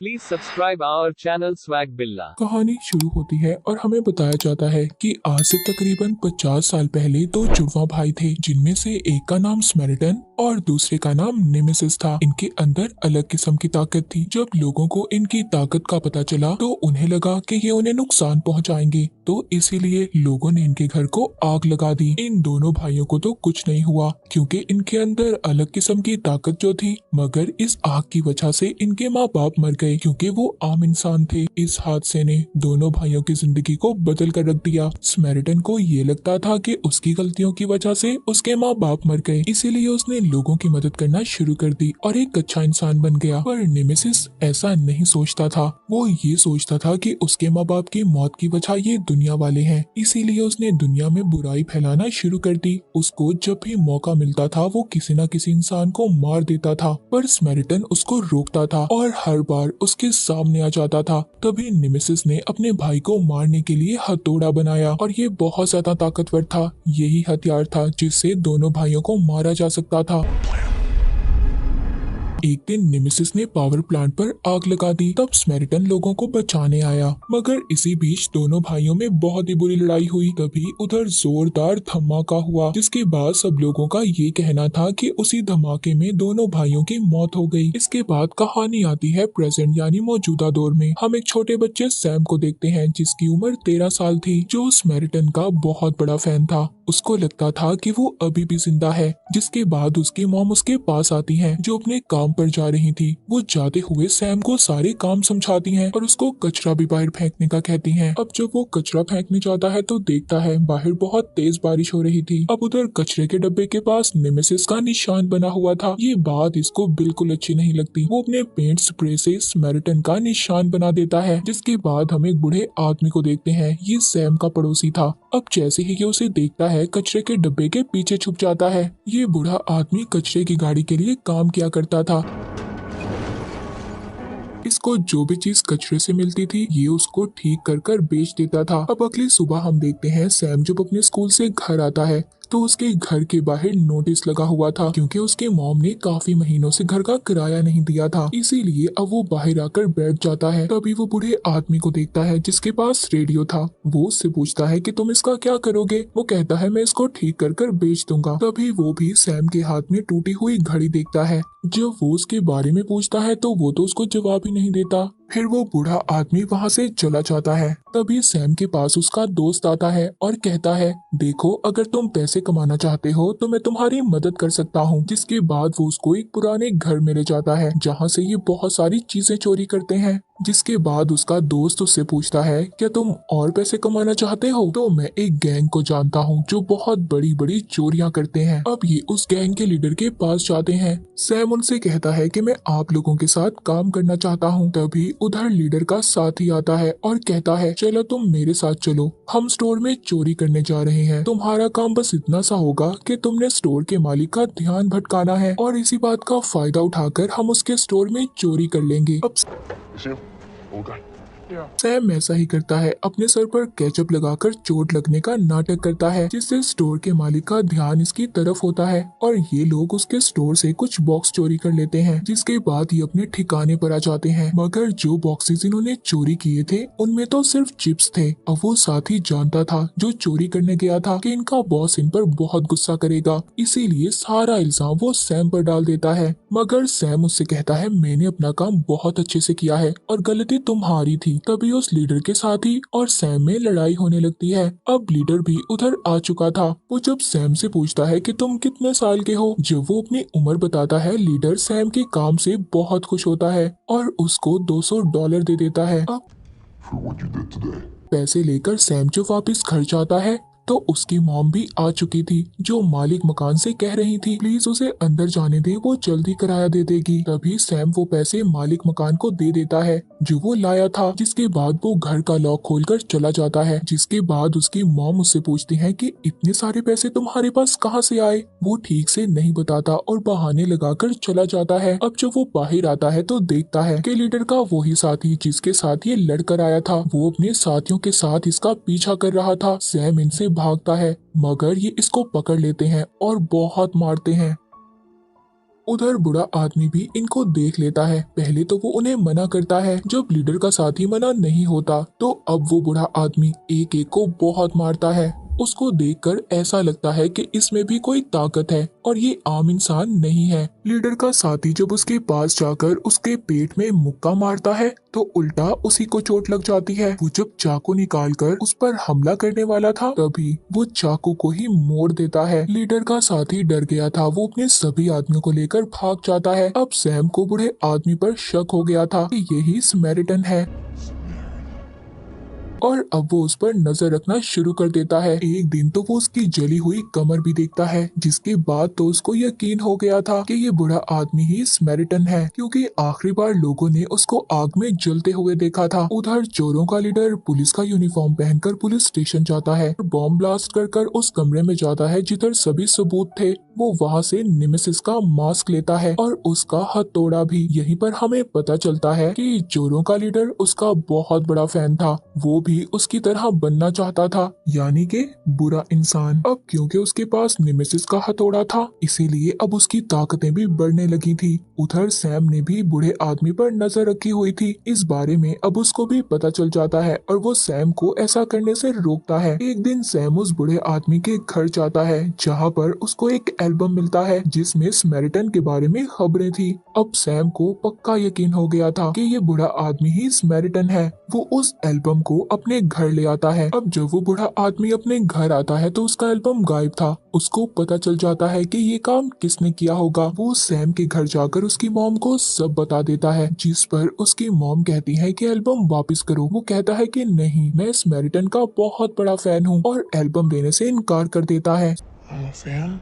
Please subscribe our channel Swag Billa. कहानी शुरू होती है और हमें बताया जाता है कि आज से तकरीबन 50 साल पहले दो जुड़वा भाई थे, जिनमें से एक का नाम स्मेरिटन और दूसरे का नाम नेमेसिस था। इनके अंदर अलग किस्म की ताकत थी। जब लोगों को इनकी ताकत का पता चला तो उन्हें लगा कि ये उन्हें नुकसान पहुंचाएंगे, तो इसीलिए लोगों ने इनके घर को आग लगा दी। इन दोनों भाइयों को तो कुछ नहीं हुआ क्योंकि इनके अंदर अलग किस्म की ताकत जो थी, मगर इस आग की वजह से इनके माँ बाप मर गए क्योंकि वो आम इंसान थे। इस हादसे ने दोनों भाइयों की जिंदगी को बदल कर रख दिया। स्मेरिटन को ये लगता था कि उसकी गलतियों की वजह से उसके माँ बाप मर गए, इसीलिए उसने लोगों की मदद करना शुरू कर दी और एक अच्छा इंसान बन गया। पर नेमेसिस ऐसा नहीं सोचता था। वो ये सोचता था कि उसके माँ बाप की मौत की वजह ये दुनिया वाले हैं, इसीलिए उसने दुनिया में बुराई फैलाना शुरू कर दी। उसको जब भी मौका मिलता था वो किसी न किसी इंसान को मार देता था, पर स्मेरिटन उसको रोकता था और हर बार उसके सामने आ जाता था। तभी नेमेसिस ने अपने भाई को मारने के लिए हथौड़ा बनाया और ये बहुत ज्यादा ताकतवर था। यही हथियार था जिससे दोनों भाइयों को मारा जा सकता था। एक दिन नेमेसिस ने पावर प्लांट पर आग लगा दी। तब स्मेरिटन लोगों को बचाने आया, मगर इसी बीच दोनों भाइयों में बहुत ही बुरी लड़ाई हुई। तभी उधर जोरदार धमाका हुआ, जिसके बाद सब लोगों का ये कहना था कि उसी धमाके में दोनों भाइयों की मौत हो गई। इसके बाद कहानी आती है प्रेजेंट यानी मौजूदा दौर में। हम एक छोटे बच्चे सैम को देखते हैं जिसकी उम्र 13 साल थी, जो स्मेरिटन का बहुत बड़ा फैन था। उसको लगता था कि वो अभी भी जिंदा है। जिसके बाद उसकी मॉम उसके पास आती है जो अपने काम पर जा रही थी। वो जाते हुए सैम को सारे काम समझाती हैं और उसको कचरा भी बाहर फेंकने का कहती हैं। अब जब वो कचरा फेंकने जाता है तो देखता है बाहर बहुत तेज बारिश हो रही थी। अब उधर कचरे के डब्बे के पास नेमेसिस का निशान बना हुआ था। ये बात इसको बिल्कुल अच्छी नहीं लगती। वो अपने पेंट स्प्रे से स्मेरिटन का निशान बना देता है। जिसके बाद हम एक बूढ़े आदमी को देखते हैं। ये सैम का पड़ोसी था। अब जैसे ही ये उसे देखता है कचरे के डब्बे के पीछे छुप जाता है। ये बूढ़ा आदमी कचरे की गाड़ी के लिए काम किया करता था। इसको जो भी चीज कचरे से मिलती थी ये उसको ठीक कर कर बेच देता था। अब अगली सुबह हम देखते हैं सैम जब अपने स्कूल से घर आता है तो उसके घर के बाहर नोटिस लगा हुआ था क्योंकि उसके मॉम ने काफी महीनों से घर का किराया नहीं दिया था, इसीलिए अब वो बाहर आकर बैठ जाता है। तभी वो बूढ़े आदमी को देखता है जिसके पास रेडियो था। वो उससे पूछता है कि तुम इसका क्या करोगे। वो कहता है मैं इसको ठीक कर कर बेच दूंगा। तभी वो भी सैम के हाथ में टूटी हुई घड़ी देखता है। जब वो उसके बारे में पूछता है तो वो तो उसको जवाब ही नहीं देता। फिर वो बूढ़ा आदमी वहाँ से चला जाता है। तभी सैम के पास उसका दोस्त आता है और कहता है देखो अगर तुम पैसे कमाना चाहते हो तो मैं तुम्हारी मदद कर सकता हूँ। जिसके बाद वो उसको एक पुराने घर में ले जाता है जहाँ से ये बहुत सारी चीजें चोरी करते हैं। जिसके बाद उसका दोस्त उससे पूछता है क्या तुम और पैसे कमाना चाहते हो। तो मैं एक गैंग को जानता हूँ जो बहुत बड़ी बड़ी चोरियां करते हैं। अब ये उस गैंग के लीडर के पास जाते हैं। सैम उनसे कहता है कि मैं आप लोगों के साथ काम करना चाहता हूँ। तभी उधर लीडर का साथी आता है और कहता है चलो तुम मेरे साथ चलो, हम स्टोर में चोरी करने जा रहे हैं। तुम्हारा काम बस इतना सा होगा कि तुमने स्टोर के मालिक का ध्यान भटकाना है और इसी बात का फायदा उठाकर हम उसके स्टोर में चोरी कर लेंगे। अब All done. सैम ऐसा ही करता है, अपने सर पर केचप लगाकर चोट लगने का नाटक करता है जिससे स्टोर के मालिक का ध्यान इसकी तरफ होता है और ये लोग उसके स्टोर से कुछ बॉक्स चोरी कर लेते हैं। जिसके बाद ये अपने ठिकाने पर आ जाते हैं, मगर जो बॉक्सेस इन्होंने चोरी किए थे उनमें तो सिर्फ चिप्स थे। अब वो साथी जानता था जो चोरी करने गया था कि इनका बॉस इन पर बहुत गुस्सा करेगा, इसीलिए सारा इल्जाम वो सैम पर डाल देता है। मगर सैम उससे कहता है मैंने अपना काम बहुत अच्छे से किया है और गलती तुम्हारी थी। तभी उस लीडर के साथी और सैम में लड़ाई होने लगती है। अब लीडर भी उधर आ चुका था। वो जब सैम से पूछता है कि तुम कितने साल के हो, जब वो अपनी उम्र बताता है लीडर सैम के काम से बहुत खुश होता है और उसको $200 दे देता है। अब For what you did today. पैसे लेकर सैम जो वापस घर जाता है तो उसकी मॉम भी आ चुकी थी, जो मालिक मकान से कह रही थी प्लीज उसे अंदर जाने दे, वो जल्दी किराया दे देगी। तभी सैम वो पैसे मालिक मकान को दे देता है जो वो लाया था। जिसके बाद वो घर का लॉक खोलकर चला जाता है। जिसके बाद उसकी मॉम उससे पूछती है कि इतने सारे पैसे तुम्हारे पास कहाँ से आए। वो ठीक से नहीं बताता और बहाने लगाकर चला जाता है। अब जब वो बाहर आता है तो देखता है कि लीडर का वही साथी जिसके साथ ये लड़कर आया था, वो अपने साथियों के साथ इसका पीछा कर रहा था। सैम इनसे भागता है मगर ये इसको पकड़ लेते हैं और बहुत मारते हैं। उधर बुढ़ा आदमी भी इनको देख लेता है। पहले तो वो उन्हें मना करता है, जब लीडर का साथी मना नहीं होता तो अब वो बुढ़ा आदमी एक एक को बहुत मारता है। उसको देखकर ऐसा लगता है कि इसमें भी कोई ताकत है और ये आम इंसान नहीं है। लीडर का साथी जब उसके पास जाकर उसके पेट में मुक्का मारता है तो उल्टा उसी को चोट लग जाती है। वो जब चाकू निकालकर उस पर हमला करने वाला था तभी वो चाकू को ही मोड़ देता है। लीडर का साथी डर गया था, वो अपने सभी आदमियों को लेकर भाग जाता है। अब सैम को बूढ़े आदमी पर शक हो गया था कि यही स्मैरिटन है और अब वो उस पर नजर रखना शुरू कर देता है। एक दिन तो वो उसकी जली हुई कमर भी देखता है, जिसके बाद तो उसको यकीन हो गया था कि ये बुढ़ा आदमी ही स्मैरिटन है, क्योंकि आखिरी बार लोगों ने उसको आग में जलते हुए देखा था। उधर चोरों का लीडर पुलिस का यूनिफॉर्म पहनकर पुलिस स्टेशन जाता है, बॉम्ब ब्लास्ट कर उस कमरे में जाता है जिधर सभी सबूत थे। वो वहाँ से निमेसिस का मास्क लेता है और उसका हथौड़ा भी। यहीं पर हमें पता चलता है कि चोरों का लीडर उसका बहुत बड़ा फैन था, वो भी उसकी तरह बनना चाहता था, यानी कि बुरा इंसान। अब क्योंकि उसके पास निमेसिस का हथौड़ा था इसीलिए अब उसकी ताकतें भी बढ़ने लगी थी। उधर सैम ने भी बूढ़े आदमी पर नजर रखी हुई थी। इस बारे में अब उसको भी पता चल जाता है और वो सैम को ऐसा करने से रोकता है। एक दिन सैम उस बूढ़े आदमी के घर जाता है जहाँ पर उसको एक एल्बम मिलता है जिसमें स्मैरिटन के बारे में खबरें थी। अब सैम को पक्का यकीन हो गया था कि ये बूढ़ा आदमी ही स्मैरिटन है। वो उस एल्बम को अपने घर ले आता है। अब जब वो बूढ़ा आदमी अपने घर आता है तो उसका एल्बम गायब था। उसको पता चल जाता है कि ये काम किसने किया होगा। वो सैम के घर जाकर उसकी मॉम को सब बता देता है, जिस पर उसकी मॉम कहती है कि एल्बम वापस करो। वो कहता है कि नहीं, मैं स्मैरिटन का बहुत बड़ा फैन हूँ और एल्बम देने से इनकार कर देता है। Fan?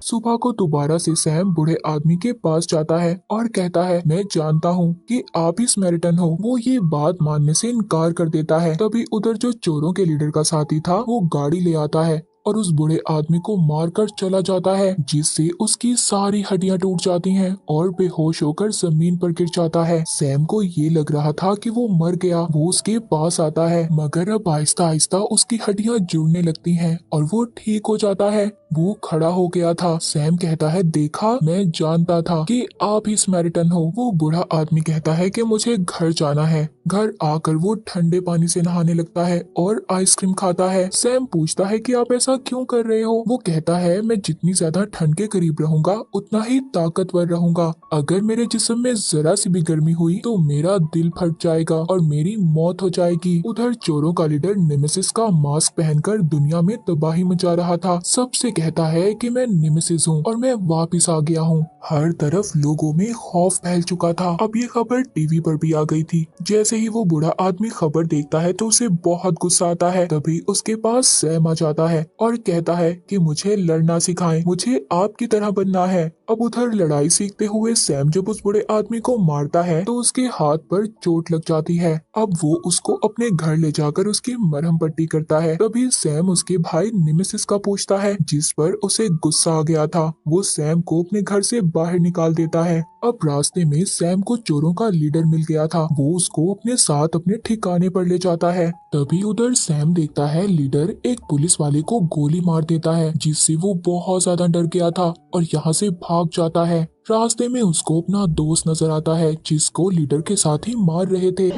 सुबह को दोबारा से सैम बूढ़े आदमी के पास जाता है और कहता है, मैं जानता हूँ कि आप ही स्मैरिटन हो। वो ये बात मानने से इनकार कर देता है। तभी उधर जो चोरों के लीडर का साथी था वो गाड़ी ले आता है और उस बूढ़े आदमी को मारकर चला जाता है, जिससे उसकी सारी हड्डियां टूट जाती हैं और बेहोश होकर जमीन पर गिर जाता है। सैम को ये लग रहा था कि वो मर गया। वो उसके पास आता है मगर अब आहिस्ता आहिस्ता उसकी हड्डियां जुड़ने लगती हैं और वो ठीक हो जाता है। वो खड़ा हो गया था। सैम कहता है, देखा, मैं जानता था कि आप ही स्मैरिटन हो। वो बूढ़ा आदमी कहता है कि मुझे घर जाना है। घर आकर वो ठंडे पानी से नहाने लगता है और आइसक्रीम खाता है। सैम पूछता है कि आप ऐसा क्यों कर रहे हो? वो कहता है, मैं जितनी ज्यादा ठंड के करीब रहूंगा उतना ही ताकतवर रहूंगा। अगर मेरे जिस्म में जरा सी भी गर्मी हुई तो मेरा दिल फट जाएगा और मेरी मौत हो जाएगी। उधर चोरों का लीडर नेमेसिस का मास्क पहनकर दुनिया में तबाही मचा रहा था। सबसे कहता है कि मैं नेमेसिस हूँ और मैं वापिस आ गया हूँ। हर तरफ लोगों में खौफ फैल चुका था। अब ये खबर टीवी पर भी आ गई थी। जैसे ही वो बूढ़ा आदमी खबर देखता है तो उसे बहुत गुस्सा आता है। तभी उसके पास सैम आ जाता है और कहता है कि मुझे लड़ना सिखाएं, मुझे आपकी तरह बनना है। अब उधर लड़ाई सीखते हुए सैम जब उस बूढ़े आदमी को मारता है तो उसके हाथ पर चोट लग जाती है। अब वो उसको अपने घर ले जाकर उसकी मरहम पट्टी करता है। तभी सैम उसके भाई निमेसिस का पूछता है, जिस पर उसे गुस्सा आ गया था। वो सैम को अपने घर से बाहर निकाल देता है। अब रास्ते में सैम को चोरों का लीडर मिल गया था। वो उसको अपने साथ अपने ठिकाने पर ले जाता है। तभी उधर सैम देखता है लीडर एक पुलिस वाले को गोली मार देता है, जिससे वो बहुत ज्यादा डर गया था और यहाँ से भाग जाता है। रास्ते में उसको अपना दोस्त नजर आता है जिसको लीडर के साथ ही मार रहे थे।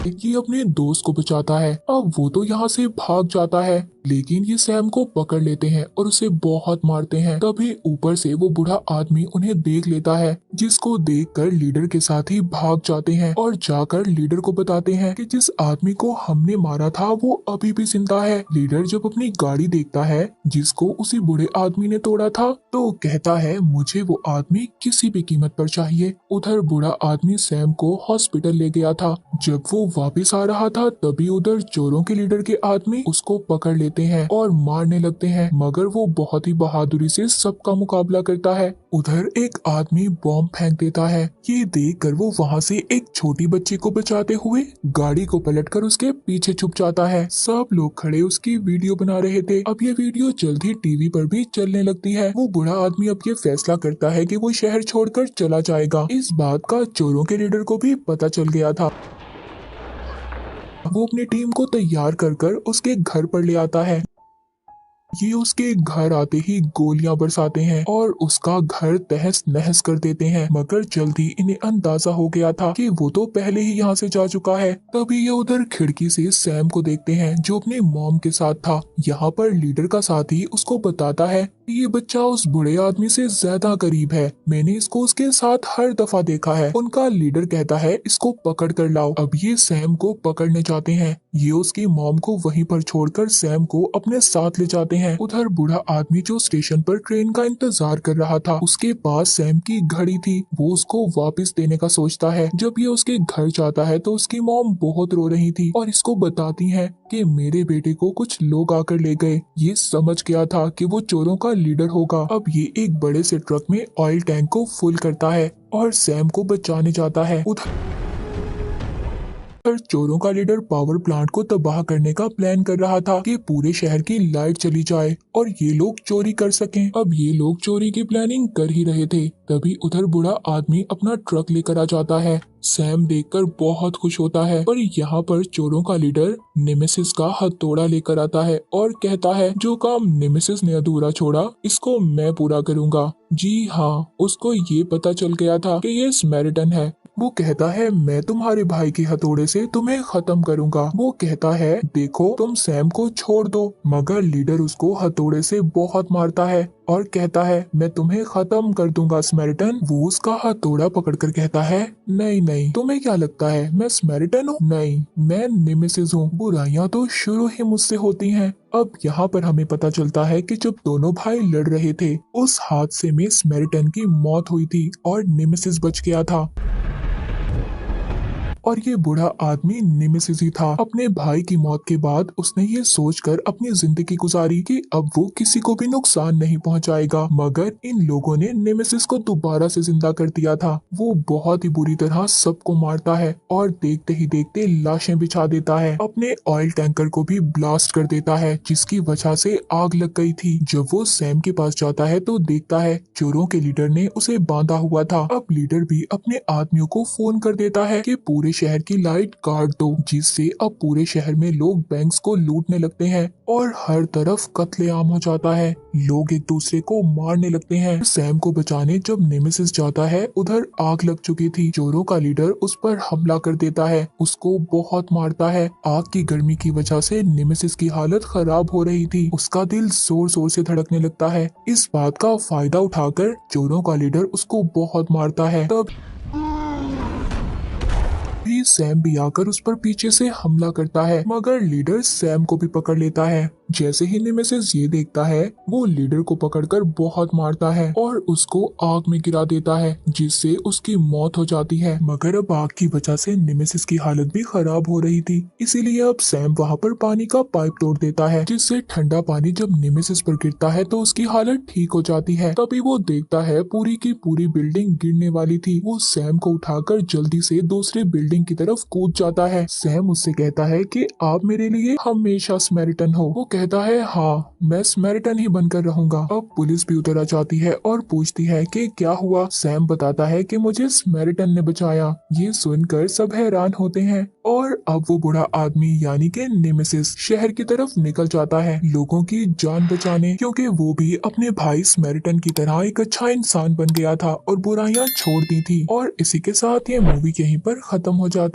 ये अपने दोस्त को बचाता है। अब वो तो यहाँ से भाग जाता है, लेकिन ये सैम को पकड़ लेते हैं और उसे बहुत मारते हैं। तभी ऊपर से वो बूढ़ा आदमी उन्हें देख लेता है, जिसको देखकर लीडर के साथ ही भाग जाते हैं और जाकर लीडर को बताते हैं कि जिस आदमी को हमने मारा था वो अभी भी जिंदा है। लीडर जब अपनी गाड़ी देखता है जिसको उसी बूढ़े आदमी ने तोड़ा था तो कहता है, मुझे वो आदमी किसी भी कीमत पर चाहिए। उधर बूढ़ा आदमी सैम को हॉस्पिटल ले गया था। जब वो वापस आ रहा था तभी उधर चोरों के लीडर के आदमी उसको पकड़ लेते हैं और मारने लगते हैं, मगर वो बहुत ही बहादुरी से सबका मुकाबला करता है। उधर एक आदमी बॉम्ब फेंक देता है। ये देखकर वो वहाँ से एक छोटी बच्ची को बचाते हुए गाड़ी को पलटकर उसके पीछे छुप जाता है। सब लोग खड़े उसकी वीडियो बना रहे थे। अब ये वीडियो जल्द ही टीवी पर भी चलने लगती है। वो बूढ़ा आदमी अब ये फैसला करता है कि वो शहर छोड़कर चला जाएगा। इस बात का चोरों के लीडर को भी पता चल गया था। वो अपनी टीम को तैयार कर उसके घर पर ले आता है। ये उसके घर आते ही गोलियां बरसाते हैं और उसका घर तहस नहस कर देते हैं। मगर जल्दी इन्हें अंदाजा हो गया था कि वो तो पहले ही यहाँ से जा चुका है। तभी ये उधर खिड़की से सैम को देखते हैं जो अपने मॉम के साथ था। यहाँ पर लीडर का साथी उसको बताता है कि ये बच्चा उस बूढ़े आदमी से ज्यादा करीब है, मैंने इसको उसके साथ हर दफा देखा है। उनका लीडर कहता है इसको पकड़ कर लाओ। अब ये सैम को पकड़ने जाते हैं। ये उसकी मॉम को वहीं पर छोड़कर सैम को अपने साथ ले जाते हैं। उधर बूढ़ा आदमी जो स्टेशन पर ट्रेन का इंतजार कर रहा था, उसके पास सैम की घड़ी थी, वो उसको वापस देने का सोचता है। जब ये उसके घर जाता है तो उसकी मॉम बहुत रो रही थी और इसको बताती है कि मेरे बेटे को कुछ लोग आकर ले गए। ये समझ गया था कि वो चोरों का लीडर होगा। अब ये एक बड़े से ट्रक में ऑयल टैंक को फुल करता है और सैम को बचाने जाता है। पर चोरों का लीडर पावर प्लांट को तबाह करने का प्लान कर रहा था कि पूरे शहर की लाइट चली जाए और ये लोग चोरी कर सकें। अब ये लोग चोरी की प्लानिंग कर ही रहे थे, तभी उधर बूढ़ा आदमी अपना ट्रक लेकर आ जाता है। सैम देखकर बहुत खुश होता है, पर यहाँ पर चोरों का लीडर नेमेसिस का हथौड़ा लेकर आता है और कहता है जो काम नेमेसिस ने अधूरा छोड़ा इसको मैं पूरा करूँगा। जी हाँ, उसको ये पता चल गया था कि ये स्मैरिटन है। वो कहता है मैं तुम्हारे भाई के हथौड़े से तुम्हें खत्म करूंगा। वो कहता है देखो तुम सैम को छोड़ दो, मगर लीडर उसको हथौड़े से बहुत मारता है और कहता है मैं तुम्हें खत्म कर दूंगा स्मैरिटन। वो उसका हथौड़ा पकड़कर कहता है नहीं नहीं, तुम्हें क्या लगता है मैं स्मैरिटन हूँ? नहीं, मैं नेमेसिस हूँ। बुराइयां तो शुरू ही मुझसे होती हैं। अब यहाँ पर हमें पता चलता है कि जब दोनों भाई लड़ रहे थे उस हादसे में स्मैरिटन की मौत हुई थी और नेमेसिस बच गया था और ये बूढ़ा आदमी नेमेसिस ही था। अपने भाई की मौत के बाद उसने ये सोचकर अपनी जिंदगी गुजारी कि अब वो किसी को भी नुकसान नहीं पहुंचाएगा, मगर इन लोगों ने नेमेसिस को दोबारा से जिंदा कर दिया था। वो बहुत ही बुरी तरह सबको मारता है और देखते ही देखते लाशें बिछा देता है। अपने ऑयल टैंकर को भी ब्लास्ट कर देता है जिसकी वजह से आग लग गई थी। जब वो सैम के पास जाता है तो देखता है चोरों के लीडर ने उसे बांधा हुआ था। अब लीडर भी अपने आदमियों को फोन कर देता है कि पूरे शहर की लाइट काट दो, जिससे अब पूरे शहर में लोग बैंक्स को लूटने लगते हैं और हर तरफ कत्लेआम हो जाता है। लोग एक दूसरे को मारने लगते हैं। सैम को बचाने जब नेमेसिस जाता है उधर आग लग चुकी थी। चोरों का लीडर उस पर हमला कर देता है, उसको बहुत मारता है। आग की गर्मी की वजह से नेमेसिस की हालत खराब हो रही थी, उसका दिल जोर जोर से धड़कने लगता है। इस बात का फायदा उठाकर चोरों का लीडर उसको बहुत मारता है। तब भी सैम भी आकर उस पर पीछे से हमला करता है, मगर लीडर सैम को भी पकड़ लेता है। जैसे ही नेमेसिस ये देखता है वो लीडर को पकड़कर बहुत मारता है और उसको आग में गिरा देता है, जिससे उसकी मौत हो जाती है। मगर अब आग की वजह से नेमेसिस की हालत भी खराब हो रही थी, इसीलिए अब सैम वहाँ पर पानी का पाइप तोड़ देता है, जिससे ठंडा पानी जब नेमेसिस पर गिरता है तो उसकी हालत ठीक हो जाती है। तभी वो देखता है पूरी की पूरी बिल्डिंग गिरने वाली थी। वो सैम को उठाकर जल्दी से दूसरे बिल्डिंग की तरफ कूद जाता है। सैम उससे कहता है कि आप मेरे लिए हमेशा स्मैरिटन हो। वो कहता है हाँ, मैं स्मैरिटन ही बनकर रहूंगा। अब पुलिस भी उतर आ जाती है और पूछती है कि क्या हुआ। सैम बताता है कि मुझे स्मैरिटन ने बचाया। ये सुनकर सब हैरान होते हैं और अब वो बूढ़ा आदमी यानी कि नेमेसिस शहर की तरफ निकल जाता है लोगों की जान बचाने, क्योंकि वो भी अपने भाई स्मैरिटन की तरह एक अच्छा इंसान बन गया था और बुराइयां छोड़ दी थी। और इसी के साथ ये मूवी यहीं पर खत्म हो जाती।